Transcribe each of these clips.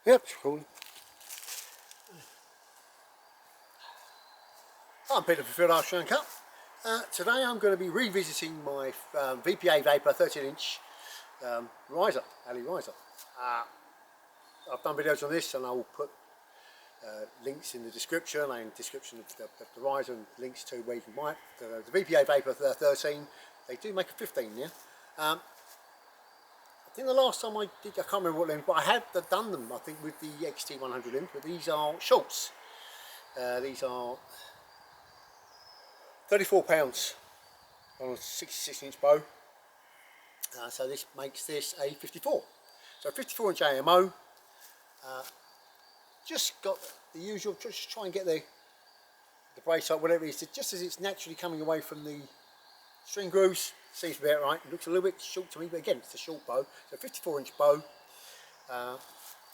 Yep, it's recording. I'm Peter from Archery Cup. Today I'm going to be revisiting my VPA Vapor 13-inch riser, alley riser. I've done videos on this and I'll put links in the description and description of the riser and links to where you can buy it. The VPA Vapor 13, they do make a 15 now. I think the last time I did, I can't remember what lens, but I had done them, I think, with the XT-100 lens, but these are shorts. These are 34 pounds on a 66-inch bow. So this makes this a 54. So 54-inch AMO. Just got the usual, just try and get the brace up, whatever it is, just as it's naturally coming away from the string grooves. Seems to be right. It looks a little bit short to me, but again, it's a short bow. So 54-inch bow.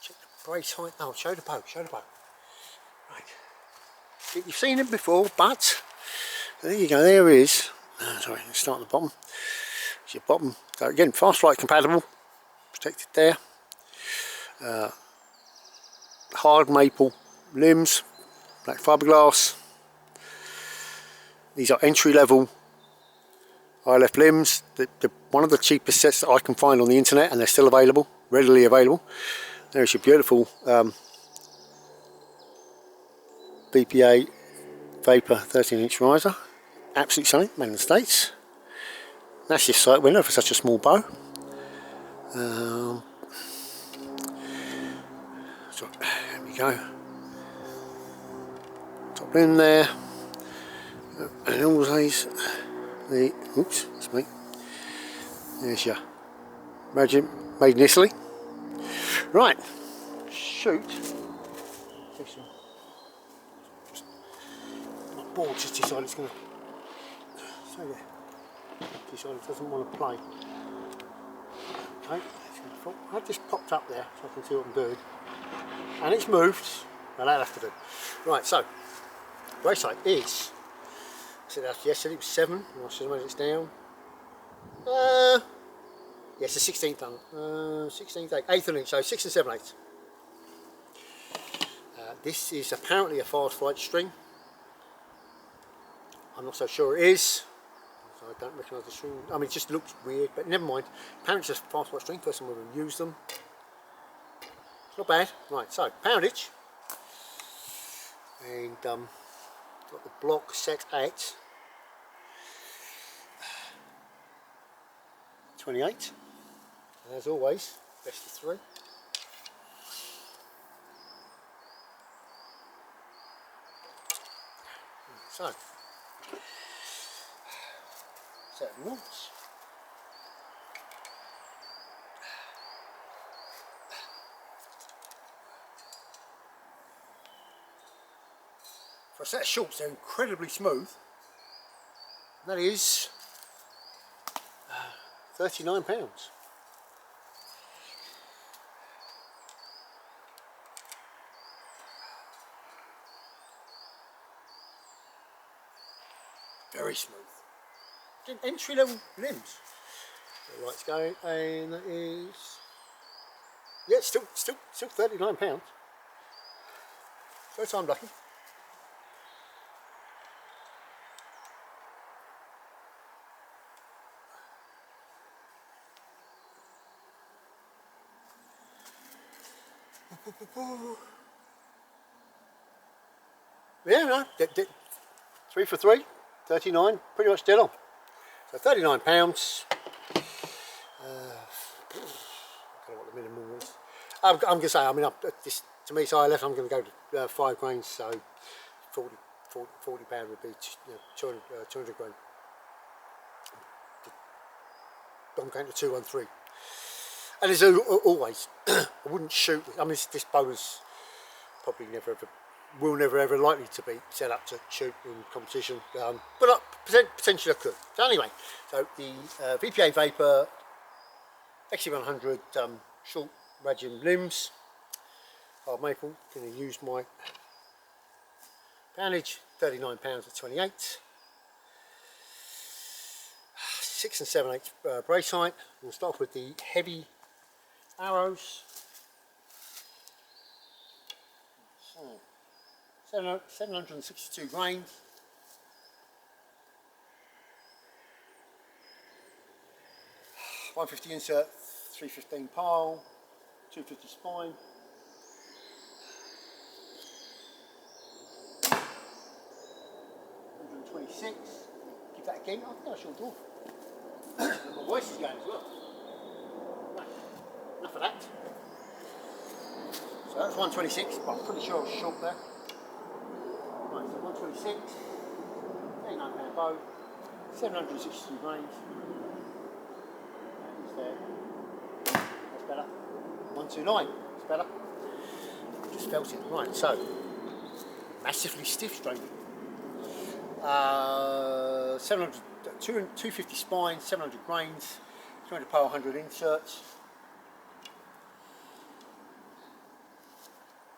Check the brace height. Oh, show the bow. Right. You've seen it before, but there you go. There is. Sorry, let's start at the bottom. It's your bottom. So again, fast flight compatible. Protected there. Hard maple limbs, black fiberglass. These are entry level ILF limbs. One of the cheapest sets that I can find on the internet, and they're still available, readily available. There's your beautiful VPA Vapor 13-inch riser. Absolutely stunning, made in the States. That's your sight window for such a small bow. So there we go. Top in there. And always the, oops, that's me. There's your Ragim, made in Italy. Right, shoot. My board just decided it's going to stay there. Decided it doesn't want to play. Okay, I've just popped up there so I can see what I'm doing. And it's moved, well, that'll have to do. Right, so, brace height is, yesterday it was 7, and I should have it's down. Yes, the 16th one, 16th, 8th of an inch, so 6 and 7/8. This is apparently a fast flight string. I'm not so sure it is. So I don't recognise the string. I mean, it just looks weird, but never mind. Apparently it's a fast flight string. First time we've ever used them. It's not bad. Right, so poundage. And got the block set at 28. And as always, best of 3. So, set of knots. For a set of shorts, they're incredibly smooth. That is 39 pounds. Very smooth. Entry level limbs. The light's going, and that is, yeah, still 39 pounds. First time lucky. Yeah, no, 3 for 3, 39, pretty much dead on. So 39 pounds. I don't know what the minimum is. I'm going to say, I mean, this, to me, so I left, I'm going to go to 5 grains, so 40 pound would be 200 grain. I'm going to 213. And as always, I wouldn't shoot. I mean, this bow is probably never ever likely to be set up to shoot in competition, but potentially I could. So anyway, so the VPA Vapor XT-100 short Ragim limbs, hard maple. Going to use my poundage, 39 pounds at 28. 6 and 7/8 brace height. We'll start off with the heavy arrows. 762 grains. 150 insert, 315 pile, 250 spine. 126. Give that again. I think I shall draw. And my voice is going as well. Right. Enough of that. So that's 126, but I'm pretty sure I was short there. Right, so 126, 89 pound bow, 762 grains. That is there. That's better. 129, that's better. Just felt it. Right, so massively stiff strain. 250 spine, 700 grains, 200 pile, 100 inserts.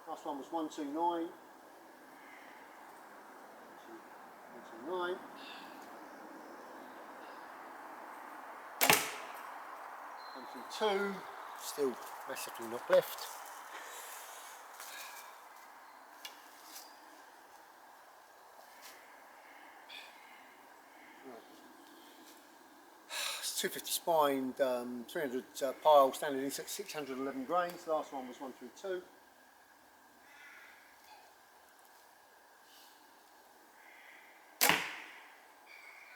Last one was 129. 129. 132. Still massively knock left. It's 250 spine, 300 pile, standard insert, 611 grains. Last one was 132.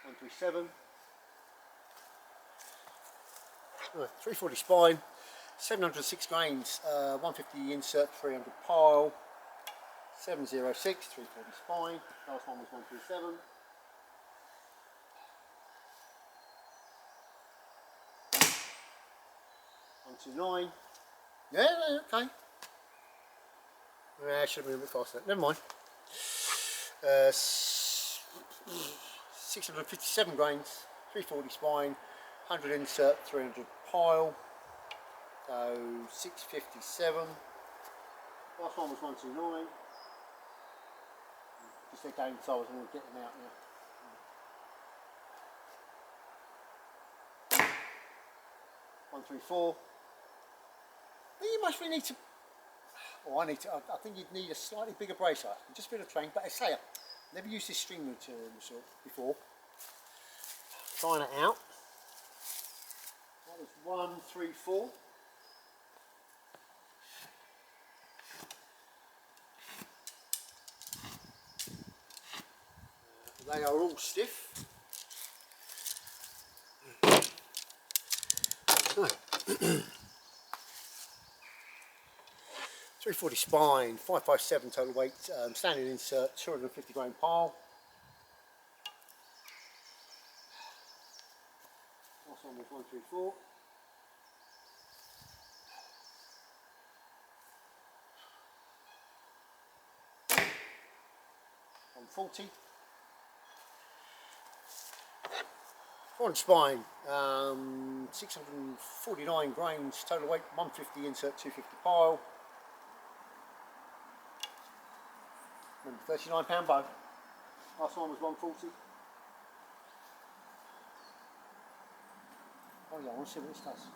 137. Right, 340 spine, 706 grains, 150 insert, 300 pile, 706, 340 spine. Last one was 137. 129. Yeah, okay. I should have been a bit faster. Never mind. 657 grains, 340 spine, 100 insert, 300 pile. So 657. Last one was 129. Just again, so I was going to get them out now. 134. You must really need to. Oh, I think you'd need a slightly bigger bracer. Just a bit of train, but I say I've never used this string material before. Trying it out. That was 134. They are all stiff. So, 340 spine, 557 total weight, standing insert, 250 grain pile. Last one was 134. $140. 400 spine, 649 grains, total weight, 150 insert, 250 pile. Remember, 39 pound bow. Last one was 140. Oh yeah, I want to see what this does.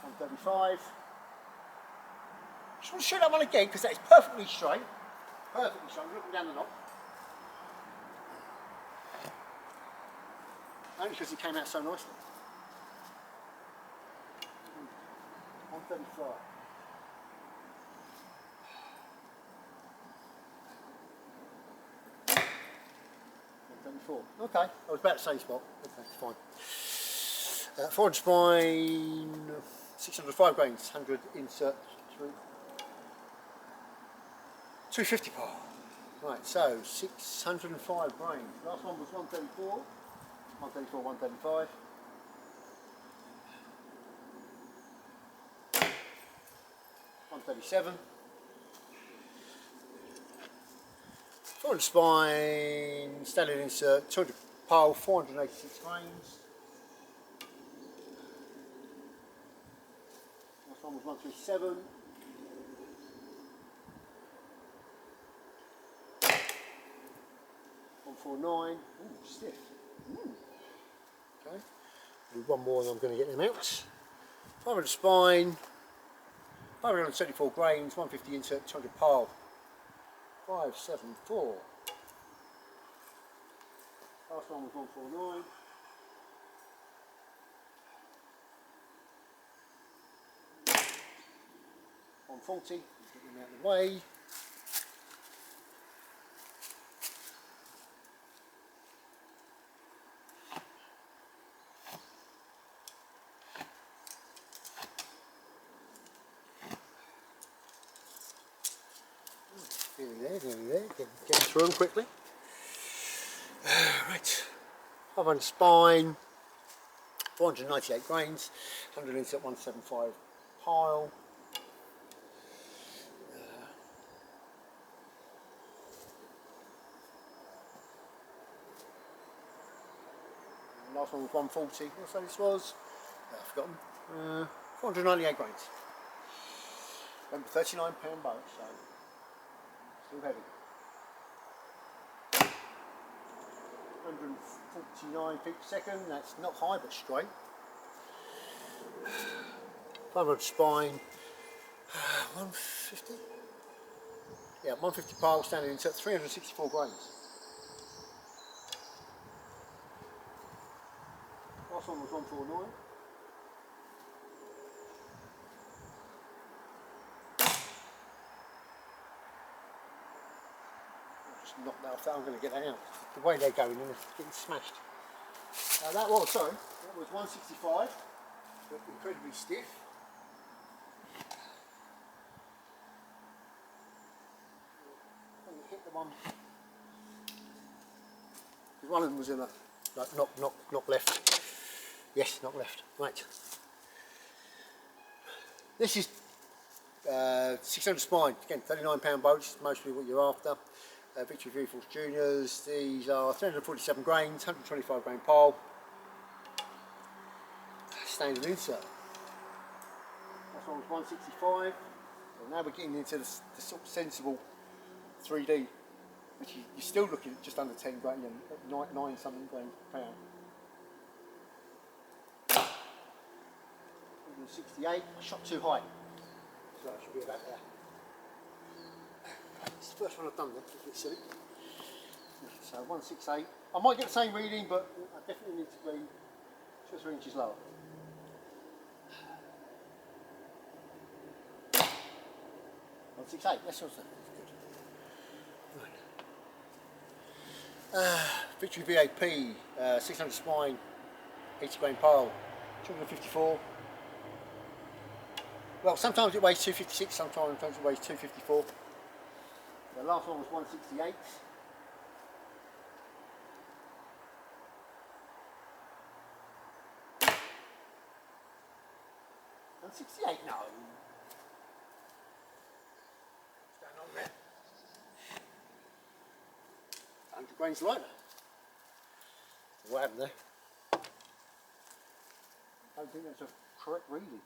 135. Just want to shoot that one again because that is perfectly straight. Perfectly straight, looking down the knob. Only because it came out so nicely. 135. 134. Okay, I was about to say spot. Okay, fine. 400 spine, 605 grains, 100 insert through. 250 pile. Right, so 605 grains. Last one was 134. 134, 135. 137. 400 spine, standard insert, 200 pile, 486 grains. Last one was 137. 149. Ooh, stiff. Okay. Do one more and I'm going to get them out. 500 spine, 574 grains, 150 insert, 200 pile. 574. Last one was 149. 140. Get them out of the way. Nearly there, getting through them quickly. Right, 500 spine, 498 grains, 100 insert, 175 pile. Last one was 140. What's that this was? I've forgotten. 498 grains. Remember, £39 boat, so still heavy. 149 feet per second. That's not high but straight. 500 spine. 150. Yeah, 150 pile standing into 364 grains. Last one was 149. Just knock that off. I'm going to get that out. The way they're going, they're getting smashed. That was 165, but incredibly stiff. And you hit the one. One of them was in a like knock left. Yes, knock left. Right. This is 600 spine. Again, £39 boats. Mostly what you're after. Victory Vehicles Juniors. These are 347 grains, 125 grain pile. Standard insert. That one was 165. So now we're getting into the sort of sensible 3D, which you're still looking at just under 10 grain, you know, 9 something grains per pound. 168. I shot too high, so that should be about there. It's the first one I've done then, it's a bit silly. So 168. I might get the same reading, but I definitely need to be 2 or 3 inches lower. 168, that's also good. Right. Victory VAP, 600 spine, 80 grain pile, 254. Well, sometimes it weighs 256, sometimes it weighs 254. The last one was 168. No. What's going on there? 100 grains lighter. What happened there? I don't think that's a correct reading.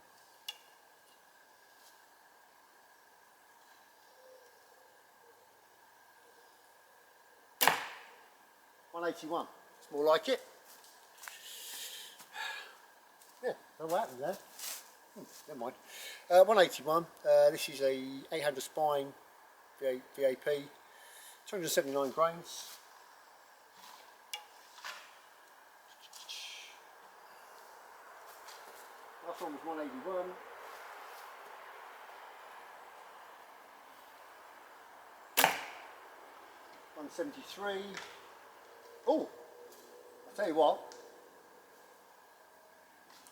$181. It's more like it. Yeah, don't know what happened there. Never mind. 181. This is a 800 spine VAP. 279 grains. Last one was 181. $173. Oh, I'll tell you what.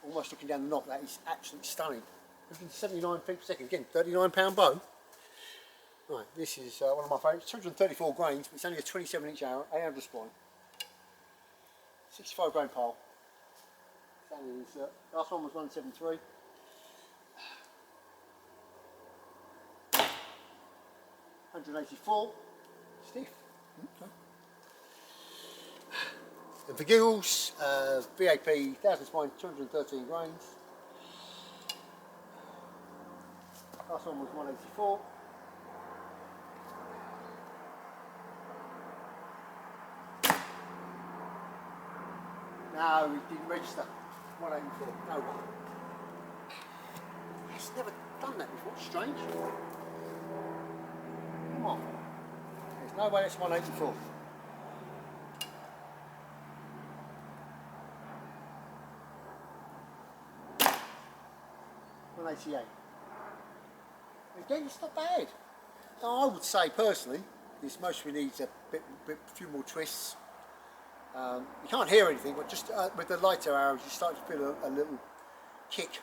Almost looking down the knob, that is absolutely stunning. 179 feet per second, again, £39 bow. Right, this is one of my favourites, 234 grains, but it's only a 27 inch hour, 800 spine. 65 grain pile. Standing insert. Last one was 173. $184. Stiff. Okay. And for giggles, VAP 1000 spine, 213 grains. Last one was 184. No, it didn't register. 184. No one. It's never done that before. Strange. Come on. There's no way that's 184. Again, it's not bad. Now, I would say personally, this mostly needs a few more twists. You can't hear anything, but just with the lighter arrows, you start to feel a little kick.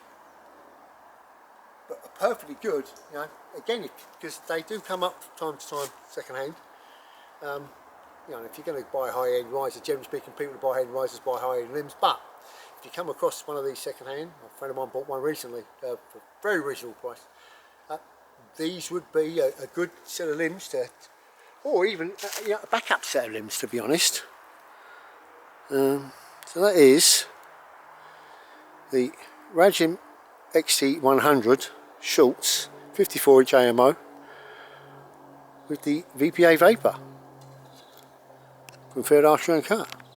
But perfectly good, you know. Again, because they do come up from time to time second hand. You know, if you're going to buy a high-end riser, generally speaking, people who buy high-end risers buy high-end limbs. But if you come across one of these second hand, a friend of mine bought one recently for a very reasonable price. These would be a good set of limbs to, or even you know, a backup set of limbs, to be honest. So that is the Ragim XT-100 Schultz 54-inch AMO with the VPA Vapor from Archery and Cut.